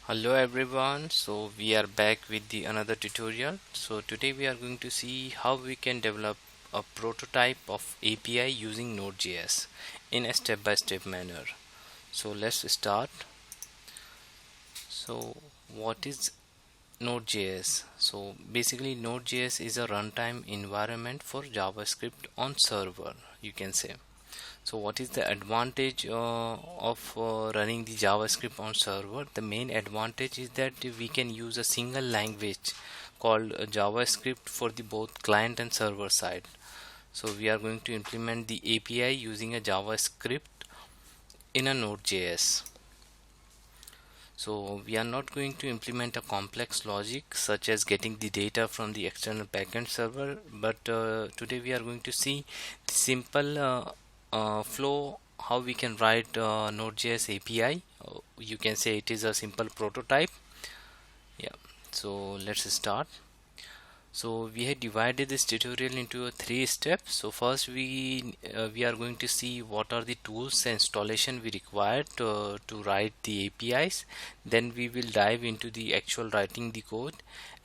Hello everyone, so we are back with the another tutorial. So today we are going to see how we can develop a prototype of API using Node.js in a step-by-step manner. So let's start. So what is Node.js? So basically Node.js is a runtime environment for JavaScript on server, you can say. So what is the advantage of running the JavaScript on server? The main advantage is that we can use a single language called JavaScript for the both client and server side. So we are going to implement the API using a JavaScript in a Node.js. So we are not going to implement a complex logic such as getting the data from the external backend server, but today we are going to see the simple flow how we can write Node.js API. You can say it is a simple prototype. Yeah. So let's start. So we had divided this tutorial into three steps. So first we are going to see what are the tools and installation we require to write the APIs. Then we will dive into the actual writing the code,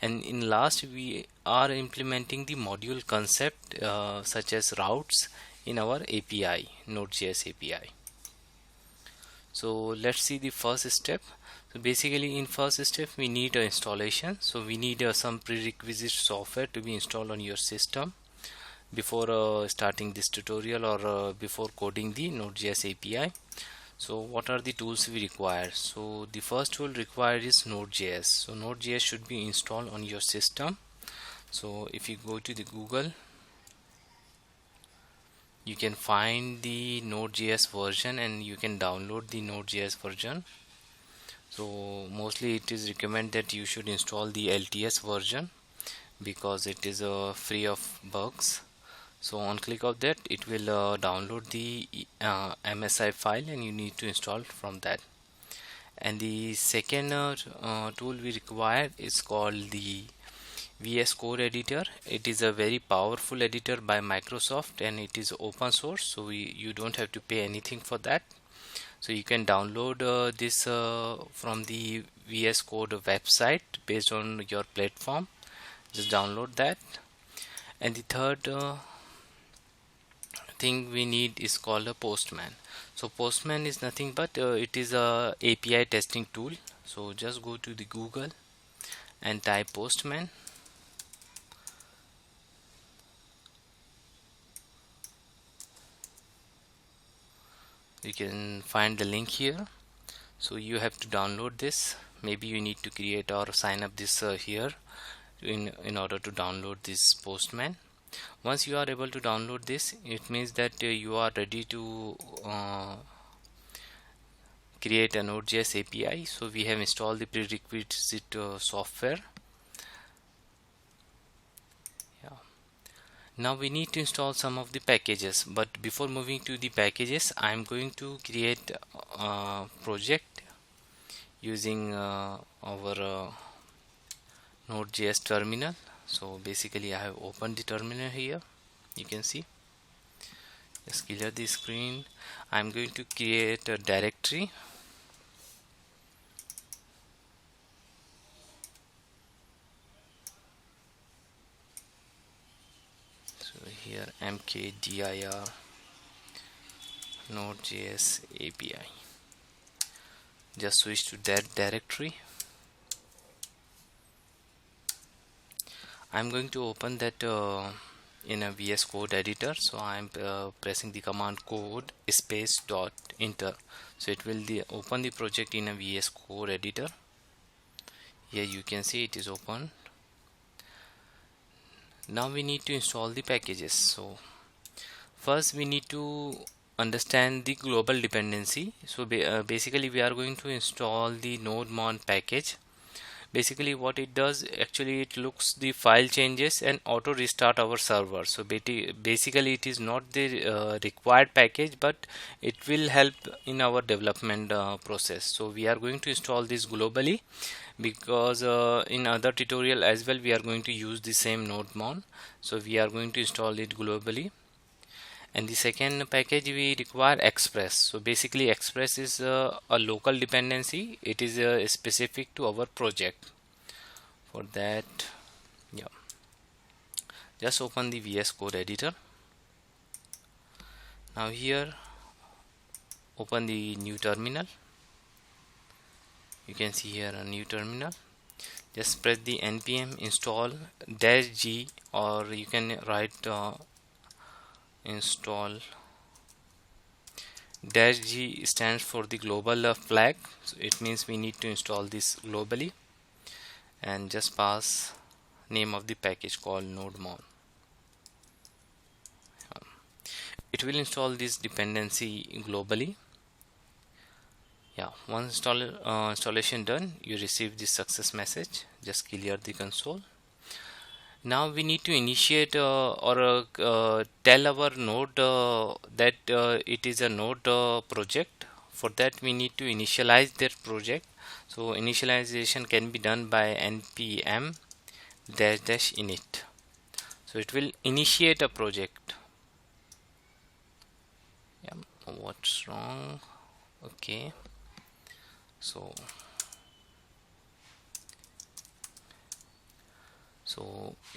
and in last we are implementing the module concept such as routes in our API, Node.js API. So let's see the first step. So basically in first step we need a installation. So we need some prerequisite software to be installed on your system before starting this tutorial or before coding the Node.js API. So what are the tools we require? So the first tool required is Node.js. So Node.js should be installed on your system. So if you go to the Google, you can find the Node.js version and you can download the Node.js version. So mostly it is recommended that you should install the LTS version because it is free of bugs. So on click of that it will download the MSI file and you need to install from that. And the second tool we require is called the VS Code editor. It is a very powerful editor by Microsoft and it is open source, so you don't have to pay anything for that. So you can download this from the VS Code website based on your platform. Just download that. And the third thing we need is called a Postman. So Postman is nothing but it is a API testing tool. So just go to the Google and type Postman. You can find the link here. So you have to download this. Maybe you need to create or sign up this here in order to download this Postman. Once you are able to download this, it means that you are ready to create a Node.js API. So we have installed the prerequisite software. Yeah. Now we need to install some of the packages, but before moving to the packages, I'm going to create a project using our Node.js terminal. So basically I have opened the terminal here. You can see. Just clear the screen. I'm going to create a directory. So here mkdir Node.js API. Just switch to that directory. I'm going to open that in a VS Code editor. So I'm pressing the command code space dot enter. So it will open the project in a VS Code editor. Here you can see it is open. Now we need to install the packages. So first we need to understand the global dependency. So basically we are going to install the nodemon package. Basically what it does, actually it looks the file changes and auto restart our server. So basically it is not the required package, but it will help in our development process. So we are going to install this globally because in other tutorial as well we are going to use the same nodemon. So we are going to install it globally. And the second package we require express. So basically express is a local dependency. It is specific to our project. For that, yeah, just open the VS Code editor. Now here open the new terminal. You can see here a new terminal. Just press the npm install -g, or you can write install -g stands for the global flag, so it means we need to install this globally, and just pass name of the package called nodemon. It will install this dependency globally. Yeah, once installation done, you receive this success message. Just clear the console. Now we need to initiate or tell our node that it is a node project. For that we need to initialize their project. So initialization can be done by npm -init. So it will initiate a project. Yeah, what's wrong? Okay, so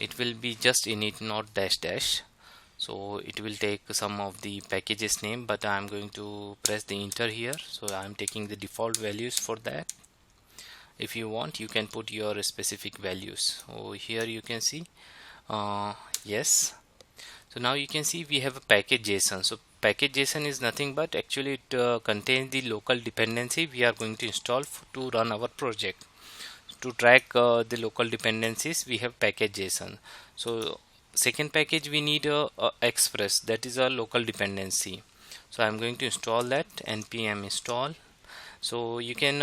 it will be just init, not dash. So it will take some of the packages name, but I'm going to press the enter here. So I'm taking the default values for that. If you want, you can put your specific values. So here you can see yes. So now you can see we have a package JSON. So package JSON is nothing but actually it contains the local dependency we are going to install to run our project. To track the local dependencies, we have package JSON. So second package we need a express, that is a local dependency. So I'm going to install that, npm install. So you can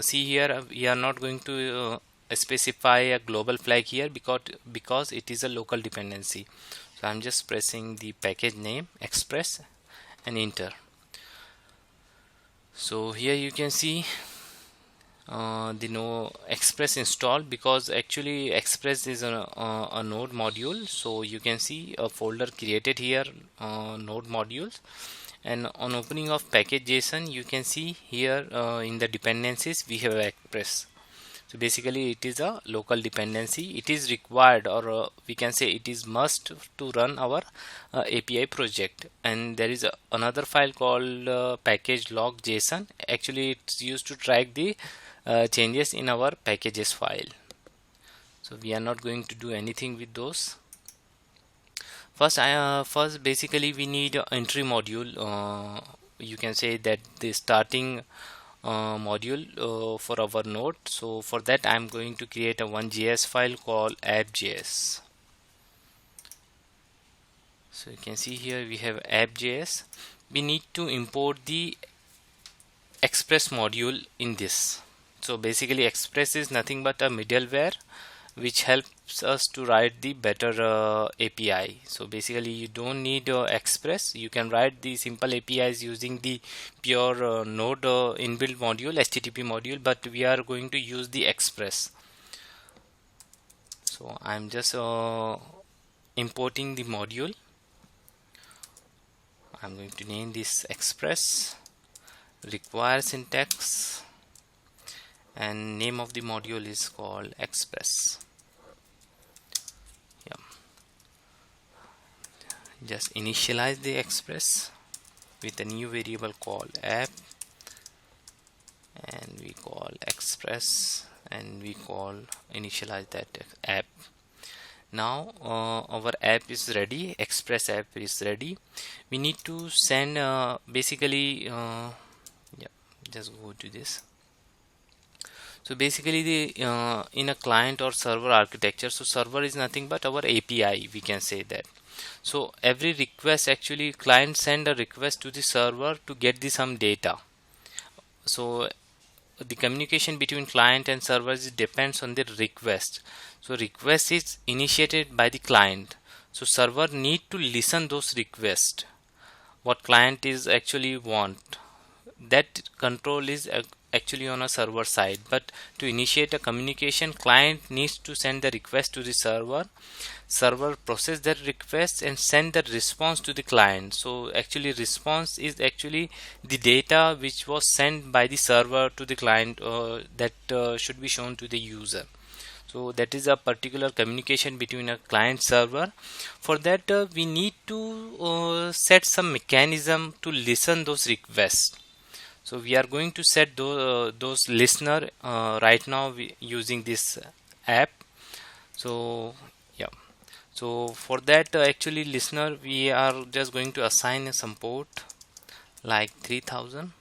see here we are not going to specify a global flag here because it is a local dependency. So I'm just pressing the package name express and enter. So here you can see the no express install, because actually express is a node module. So you can see a folder created here, node modules, and on opening of package JSON you can see here in the dependencies we have express. So basically it is a local dependency. It is required, or we can say it is must to run our API project. And there is another file called package log JSON. Actually it's used to track the changes in our packages file. So we are not going to do anything with those. First basically we need entry module. You can say that the starting module for our node. So for that I'm going to create a one JS file called app.js. So you can see here we have app.js. We need to import the express module in this. So basically express is nothing but a middleware which helps us to write the better API. So basically you don't need express. You can write the simple APIs using the pure node inbuilt module, HTTP module, but we are going to use the express. So I'm just importing the module. I'm going to name this express, require syntax, and name of the module is called express. Yeah, just initialize the express with a new variable called app, and we call express, and we call initialize that app. Now our app is ready, express app is ready. We need to send basically yeah, just go to this. So basically the in a client or server architecture, so server is nothing but our API, we can say that. So every request, actually client send a request to the server to get the some data. So the communication between client and servers depends on the request. So request is initiated by the client, so server need to listen those requests what client is actually want. That control is actually on a server side, but to initiate a communication, client needs to send the request to the server process that request and send the response to the client. So actually response is actually the data which was sent by the server to the client, that should be shown to the user. So that is a particular communication between a client server. For that we need to set some mechanism to listen those requests. So we are going to set those listener right now using this app. So yeah, so for that actually listener, we are just going to assign some port like 3000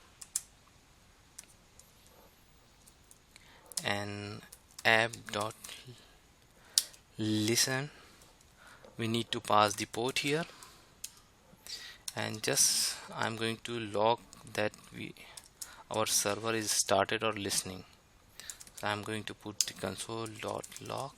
and app dot listen. We need to pass the port here, and just I'm going to log that our server is started or listening. So I'm going to put the console dot log.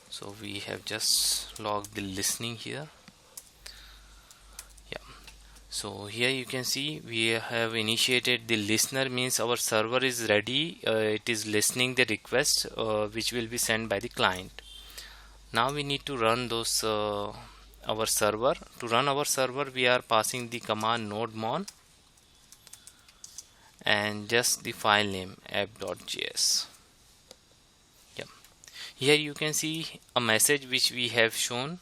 So we have just logged the listening here. Yeah, so here you can see we have initiated the listener, means our server is ready. It is listening the request which will be sent by the client. Now we need to run those our server. To run our server, we are passing the command nodemon and just the file name app.js. Here you can see a message which we have shown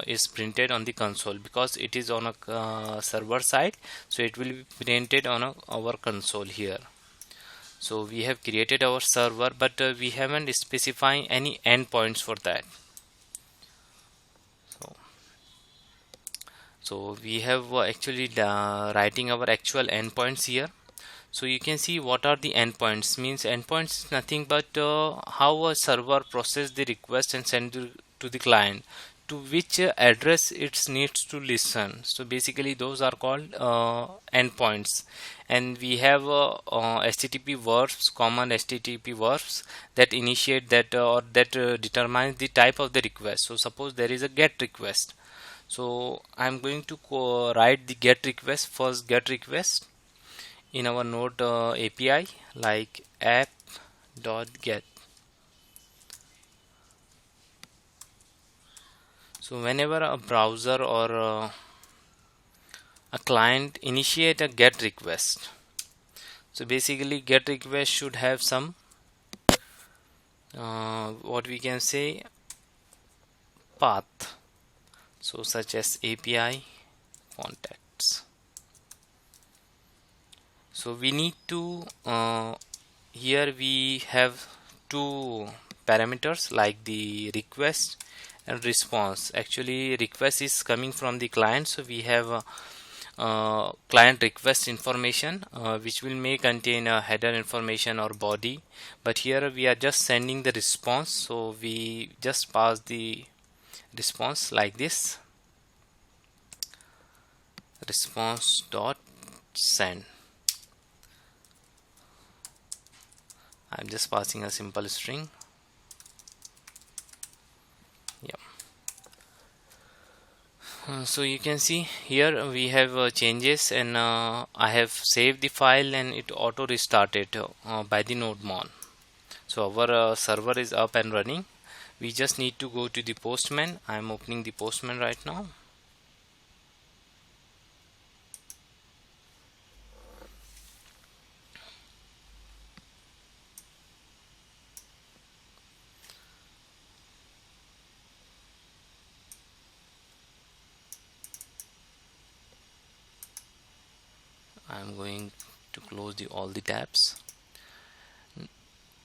is printed on the console, because it is on a server side, so it will be printed on our console here. So we have created our server, but we haven't specified any endpoints for that. So we have actually writing our actual endpoints here. So you can see what are the endpoints. Means endpoints is nothing but how a server process the request and send to the client, to which address it needs to listen. So basically those are called endpoints. And we have HTTP verbs, common HTTP verbs that initiate that or that determines the type of the request. So suppose there is a GET request. So I'm going to write the GET request, first GET request in our Node API, like app.get. So whenever a browser or a client initiate a GET request, so basically GET request should have some what we can say path, so such as API contacts. So we need to here we have two parameters like the request and response. Actually request is coming from the client, so we have client request information which may contain a header information or body, but here we are just sending the response, so we just pass the response like this, response dot send. I'm just passing a simple string. Yeah. So you can see here we have changes, and I have saved the file and it auto restarted by the nodemon. So our server is up and running. We just need to go to the Postman. I'm opening the Postman right now. I'm going to close all the tabs.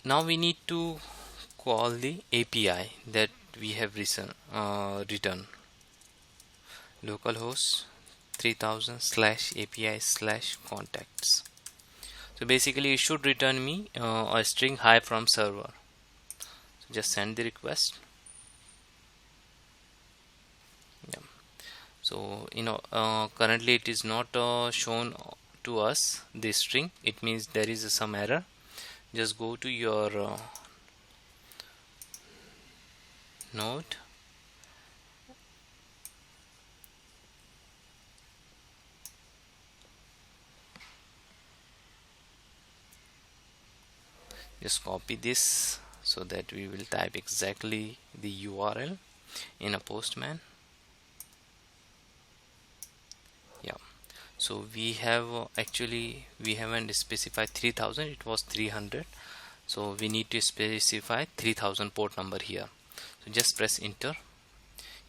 Now we need to call the API that we have written localhost 3000/API/contacts. So basically it should return me a string hi from server. So just send the request. Yeah. So currently it is not shown to us this string. It means there is some error. Just go to your node, just copy this so that we will type exactly the URL in a postman. Yeah, so we have actually we haven't specified 3000, it was 300, so we need to specify 3000 port number here. So just press enter.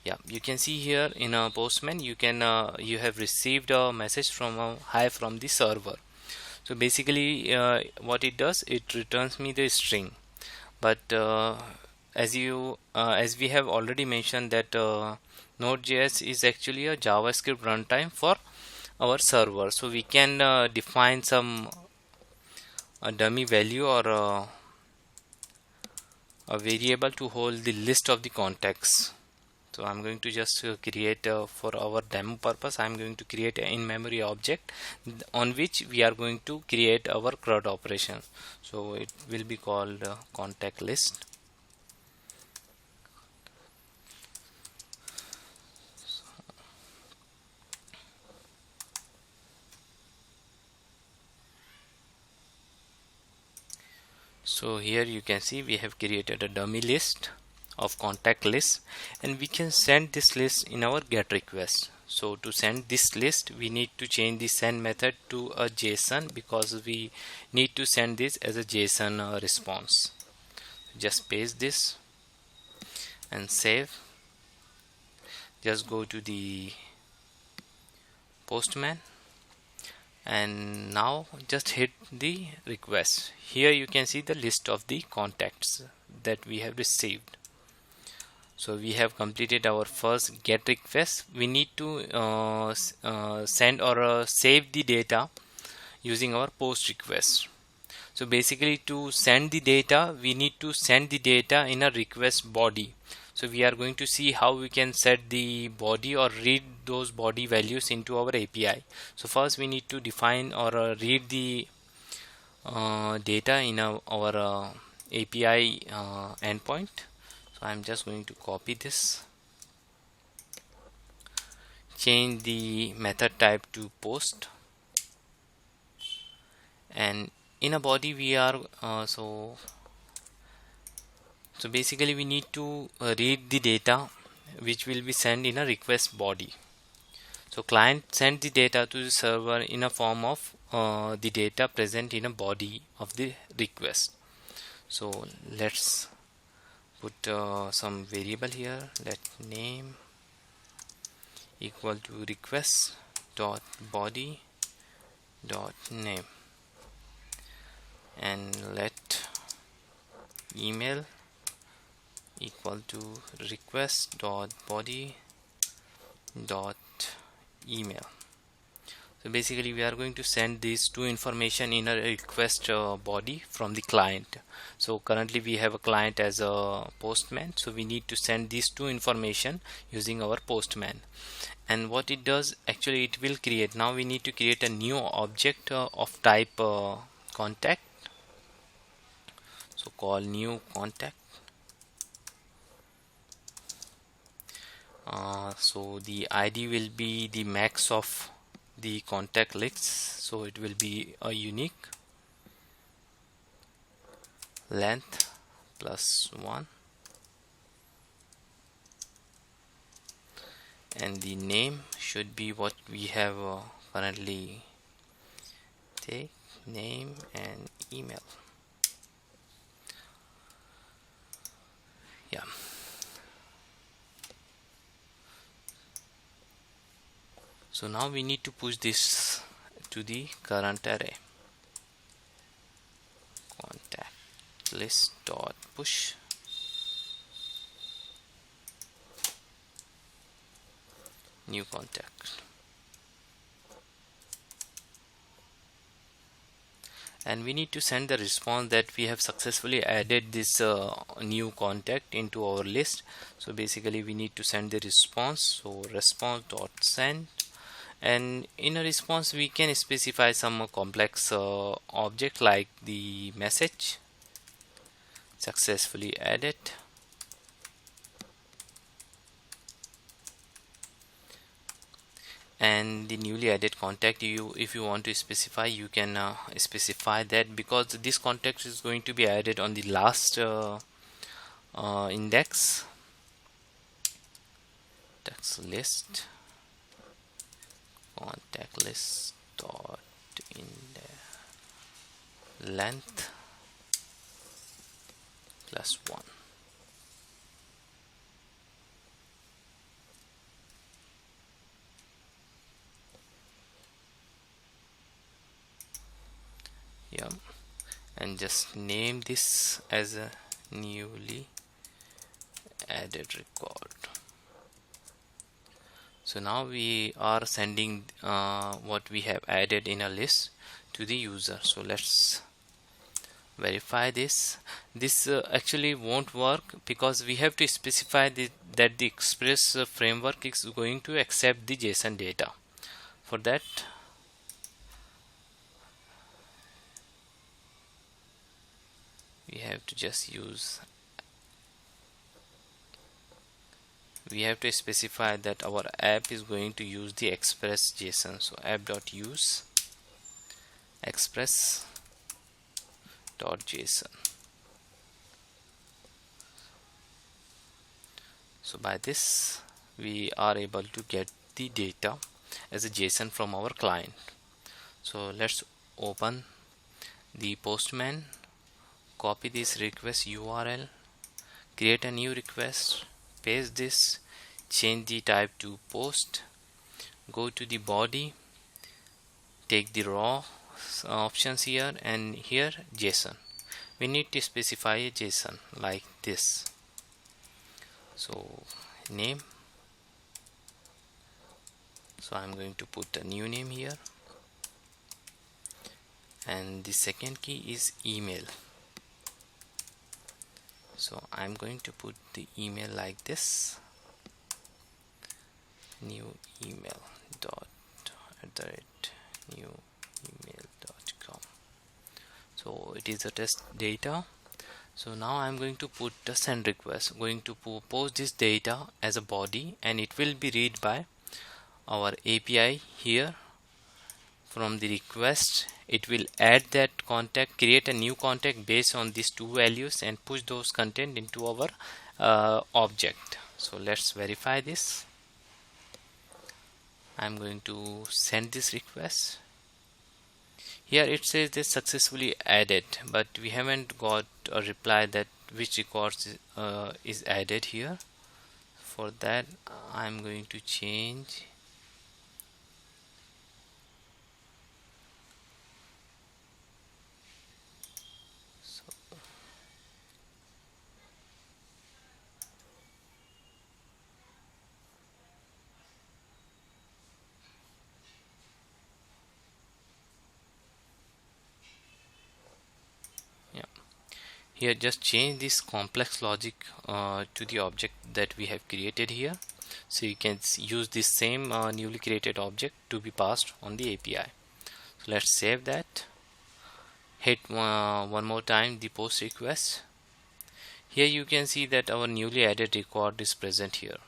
Yeah, you can see here in a postman you can you have received a message from a hi from the server. So basically what it does, it returns me the string. But as we have already mentioned that Node.js is actually a JavaScript runtime for our server, so we can define some a dummy value or a variable to hold the list of the contacts. So I'm going to just create for our demo purpose, I'm going to create an in-memory object on which we are going to create our CRUD operation. So it will be called contact list. So here you can see we have created a dummy list of contact list, and we can send this list in our GET request. So to send this list we need to change the send method to a JSON, because we need to send this as a JSON response. Just paste this and save. Just go to the postman and now just hit the request. Here you can see the list of the contacts that we have received. So we have completed our first GET request. We need to send or save the data using our POST request. So basically to send the data, we need to send the data in a request body. So we are going to see how we can set the body or read those body values into our API. So first we need to define or read the data in our API endpoint. So I'm just going to copy this, change the method type to post, and in a body we are so basically we need to read the data which will be sent in a request body. So client send the data to the server in a form of the data present in a body of the request. So let's put some variable here. Let name equal to request dot body dot name, and let email equal to request dot body dot email. So basically we are going to send these two information in a request body from the client. So currently we have a client as a postman, so we need to send these two information using our postman. And what it does, actually it will create, now we need to create a new object of type contact. So call new contact. So the ID will be the max of the contact list, so it will be a unique, length plus 1, and the name should be what we have currently take, name and email. Yeah. So now we need to push this to the current array. Contact list dot push new contact, and we need to send the response that we have successfully added this new contact into our list. So basically we need to send the response. So response dot send, and in a response we can specify some complex object like the message successfully added, and the newly added contact, if you want to specify, you can specify that, because this contact is going to be added on the last index. Text list contact list dot index length +1. Yeah, and just name this as a newly added record. So now we are sending what we have added in a list to the user. So let's verify this actually won't work, because we have to specify that the Express framework is going to accept the JSON data. For that, we have to just use, we have to specify that our app is going to use the Express JSON. So app.use express.json. So by this we are able to get the data as a JSON from our client. So let's open the Postman, copy this request URL, create a new request, paste this, change the type to post, go to the body, take the raw options here, and here JSON. We need to specify a JSON like this. So name, so I'm going to put a new name here, and the second key is email. So I'm going to put the email like this, new email dot @new email.com. So it is a test data. So now I'm going to put a send request, going to post this data as a body, and it will be read by our API here. From the request, it will add that contact, create a new contact based on these two values, and push those content into our object. So let's verify this. I'm going to send this request. Here it says this successfully added, but we haven't got a reply that which records is added here. For that, I'm going to change here, just change this complex logic to the object that we have created here. So you can use this same newly created object to be passed on the API. So let's save that, hit one more time the post request. Here you can see that our newly added record is present here.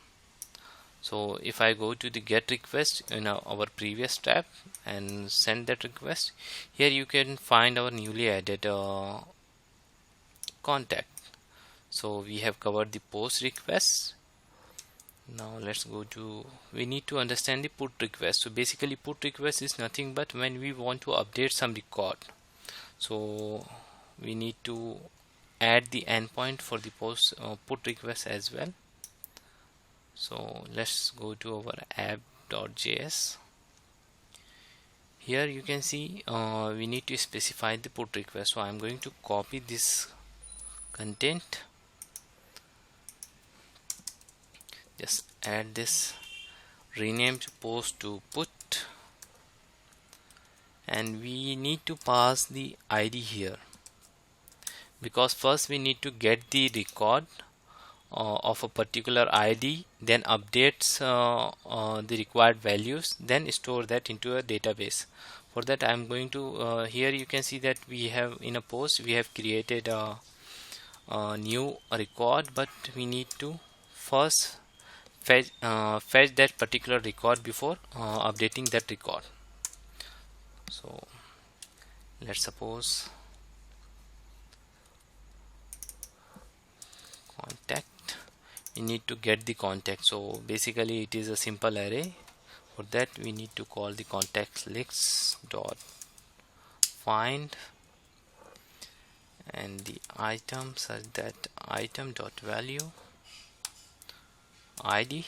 So if I go to the get request in our previous tab and send that request, here you can find our newly added contact. So we have covered the post request. Now let's go to, we need to understand the put request. So basically put request is nothing but when we want to update some record. So we need to add the endpoint for the post put request as well. So let's go to our app.js. Here you can see we need to specify the put request. So I'm going to copy this content, just add this, rename to post to put, and we need to pass the ID here, because first we need to get the record of a particular ID, then updates the required values, then store that into a database. For that I'm going to here you can see that we have in a post we have created a new record, but we need to first fetch that particular record before updating that record. So let's suppose contact, we need to get the contact. So basically it is a simple array. For that we need to call the contact list dot find and the item such that item dot value id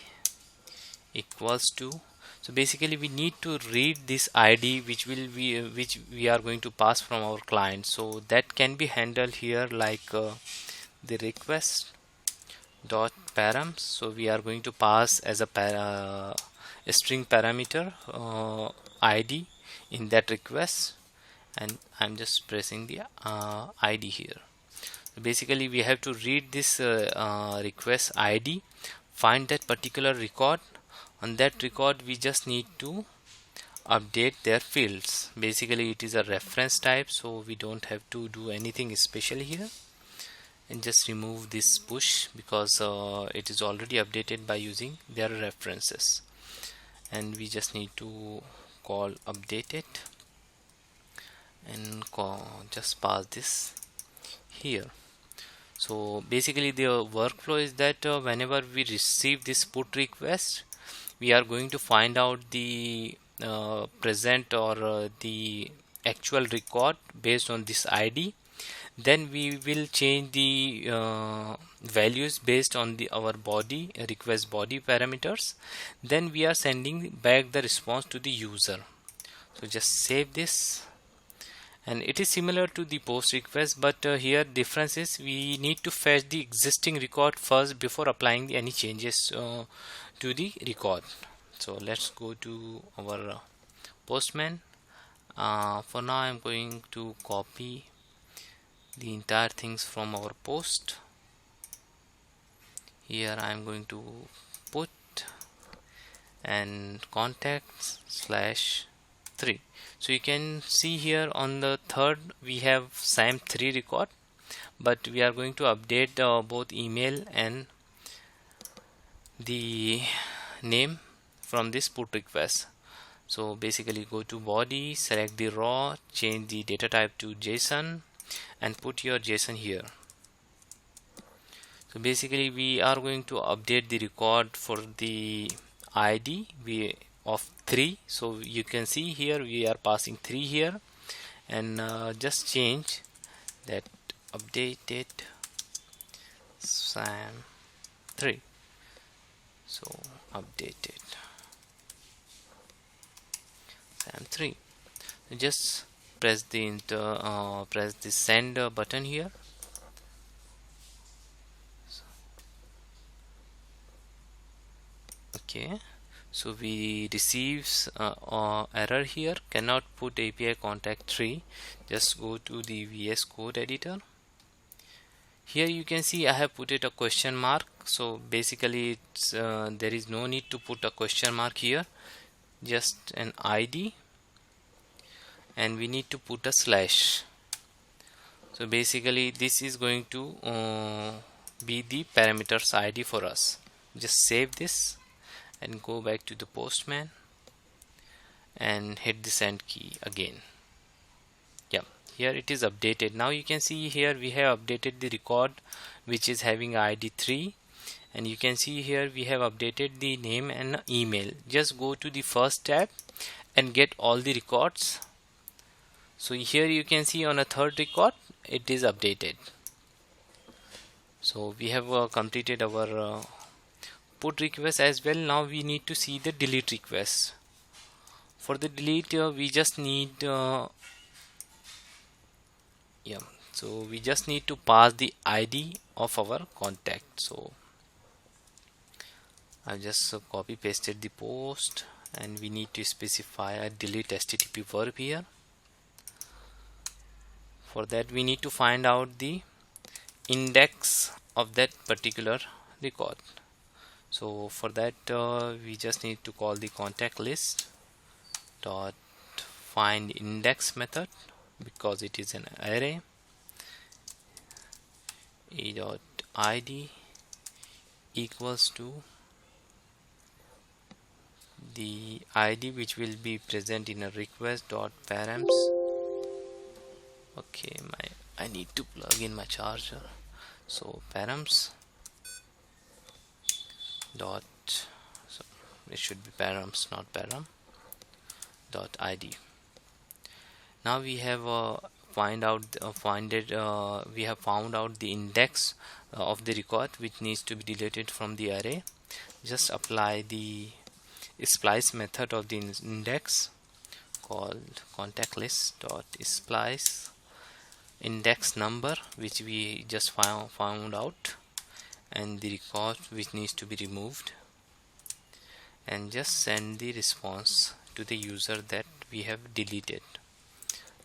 equals to, so basically we need to read this id which we are going to pass from our client. So that can be handled here like the request dot params. So we are going to pass as a string parameter id in that request, and I'm just pressing the id here. Basically we have to read this request id, find that particular record. On that record we just need to update their fields. Basically it is a reference type, so we don't have to do anything special here. And just remove this push because it is already updated by using their references, and we just need to call update it and just pass this here. So basically the workflow is that whenever we receive this put request, we are going to find out the present or the actual record based on this id. Then we will change the values based on our body request body parameters. Then we are sending back the response to the user. So just save this, and it is similar to the post request, but here difference is we need to fetch the existing record first before applying any changes to the record. So let's go to our postman. For now I'm going to copy the entire things from our post. Here I'm going to put and contacts /3. So you can see here on the third we have SAM3 record, but we are going to update both email and the name from this put request. So basically go to body, select the raw, change the data type to JSON and put your JSON here. So basically we are going to update the record for the ID of 3. So you can see here we are passing 3 here, and just change that updated SAM3. So updated SAM3. Just press the send button here. Okay, so we receives error here, cannot put API contact 3. Just go to the VS Code editor. Here you can see I have put it a question mark. So basically it's there is no need to put a question mark here, just an ID, and we need to put a slash. So basically this is going to be the parameters ID for us. Just save this and go back to the postman and hit the send key again. Yeah, here it is updated. Now you can see here we have updated the record which is having ID 3, and you can see here we have updated the name and email. Just go to the first tab and get all the records. So here you can see on a third record it is updated. So we have completed our put request as well. Now we need to see the delete request. For the delete we just need so we just need to pass the ID of our contact. So I just copy pasted the post, and we need to specify a delete HTTP verb here. For that we need to find out the index of that particular record. So for that we just need to call the contact list dot find index method, because it is an array. E dot id equals to the ID which will be present in a request dot params. Okay, I need to plug in my charger. So params dot, so it should be params, not param dot ID. Now we have we have found out the index of the record which needs to be deleted from the array. Just apply the splice method of the index called contact list dot splice index number, which we just found out, and the record which needs to be removed, and just send the response to the user that we have deleted.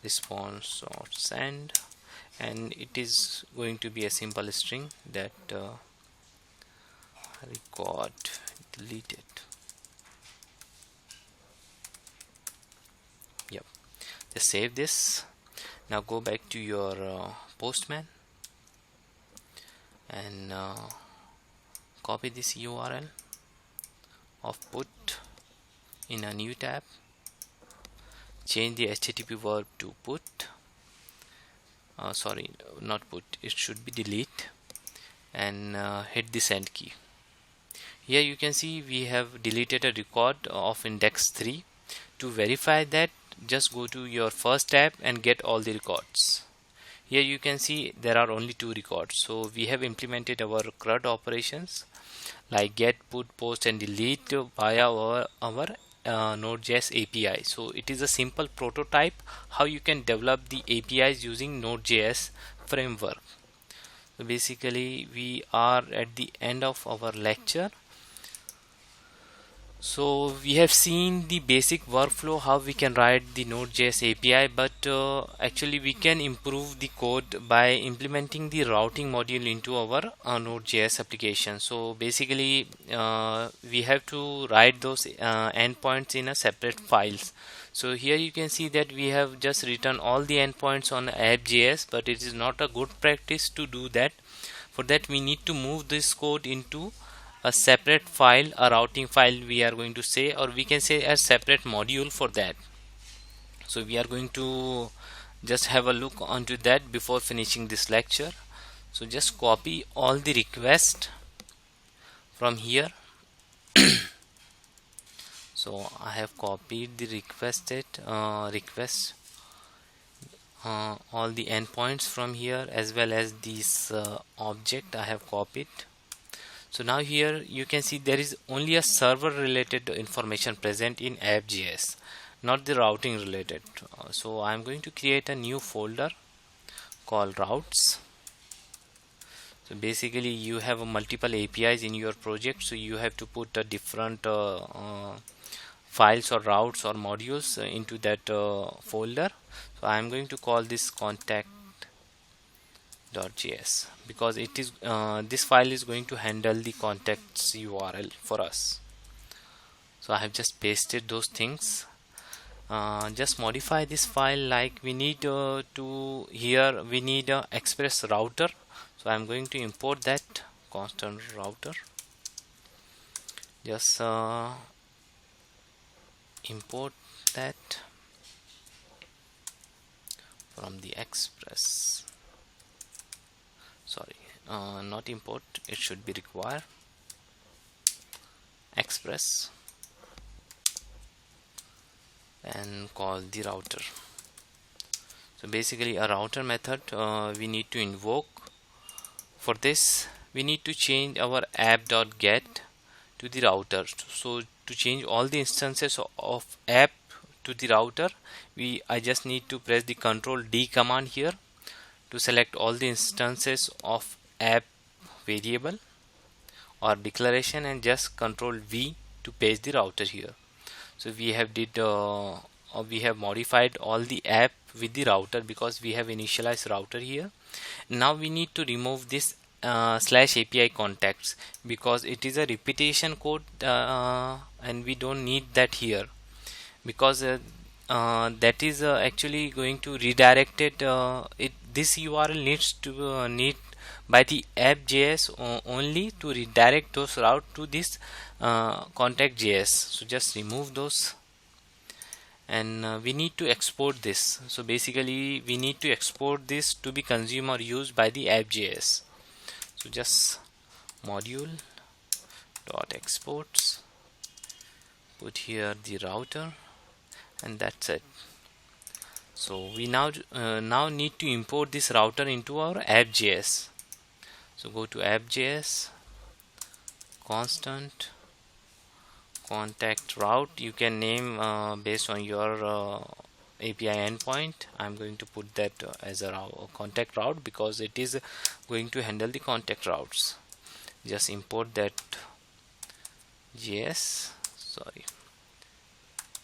Response or send, and it is going to be a simple string that record deleted. Yep, just save this. Now go back to your Postman and copy this URL of put in a new tab. Change the HTTP verb to put, sorry, not put, it should be delete, and hit the send key. Here you can see we have deleted a record of index 3. To verify that, just go to your first tab and get all the records. Here you can see there are only 2 records. So we have implemented our CRUD operations like get, put, post and delete via our Node.js API. So it is a simple prototype how you can develop the APIs using Node.js framework. So basically we are at the end of our lecture. So we have seen the basic workflow how we can write the Node.js API, but actually we can improve the code by implementing the routing module into our Node.js application. So basically we have to write those endpoints in a separate files. So here you can see that we have just written all the endpoints on app.js, but it is not a good practice to do that. For that we need to move this code into a separate file, a routing file we are going to say, or we can say a separate module for that. So we are going to just have a look onto that before finishing this lecture. So just copy all the requests from here. So I have copied the requested request all the endpoints from here, as well as this object I have copied. So now here you can see there is only a server related information present in app.js, not the routing related. So I'm going to create a new folder called routes. So basically you have multiple APIs in your project, so you have to put a different files or routes or modules into that folder. So I'm going to call this contact.js because it is this file is going to handle the contacts URL for us. So I have just pasted those things. Just modify this file, like we need to here we need a express router. So I'm going to import that constant router. Just import that from the express. Sorry, not import, it should be require express and call the router. So basically a router method we need to invoke. For this we need to change our app.get to the router. So to change all the instances of app to the router, I just need to press the Control D command here to select all the instances of app variable or declaration, and just Control V to paste the router here. So we have modified all the app with the router because we have initialized router here. Now we need to remove this /API contacts because it is a repetition code and we don't need that here, because that is actually going to redirect it. This URL needs by the app.js only to redirect those route to this contact.js. So just remove those, and we need to export this. So basically we need to export this to be consumed or used by the app.js. So just module dot exports, put here the router, and that's it. So we now need to import this router into our app.js. So go to app.js, constant contact route. You can name based on your API endpoint. I'm going to put that as a contact route because it is going to handle the contact routes. Just import that js, sorry,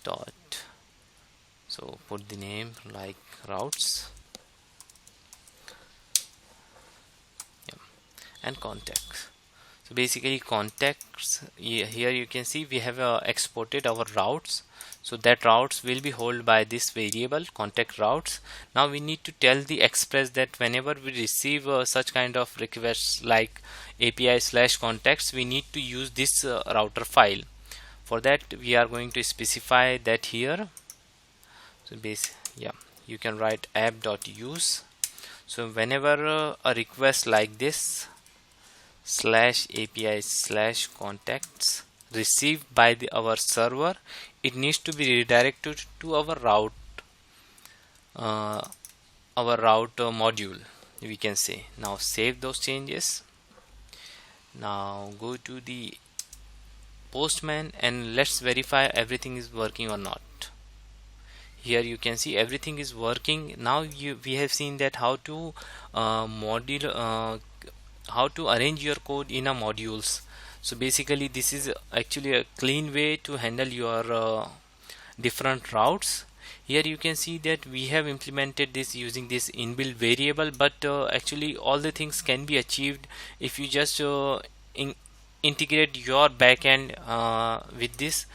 dot. So put the name like routes, yeah, and contacts. So basically contacts, here you can see we have exported our routes. So that routes will be held by this variable contact routes. Now we need to tell the express that whenever we receive such kind of requests like API/contacts, we need to use this router file. For that we are going to specify that here. So you can write app.use. So whenever a request like this /API/contacts received by our server, it needs to be redirected to our route module, we can say. Now save those changes. Now go to the Postman and let's verify everything is working or not. Here you can see everything is working. Now we have seen that how to how to arrange your code in a modules. So basically this is actually a clean way to handle your different routes. Here you can see that we have implemented this using this inbuilt variable, but actually all the things can be achieved if you just integrate your backend with this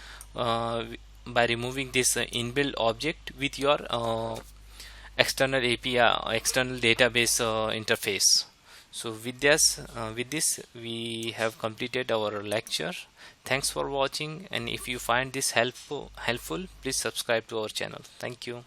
by removing this inbuilt object with your external API, external database interface. So with this we have completed our lecture. Thanks for watching, and if you find this helpful, please subscribe to our channel. Thank you.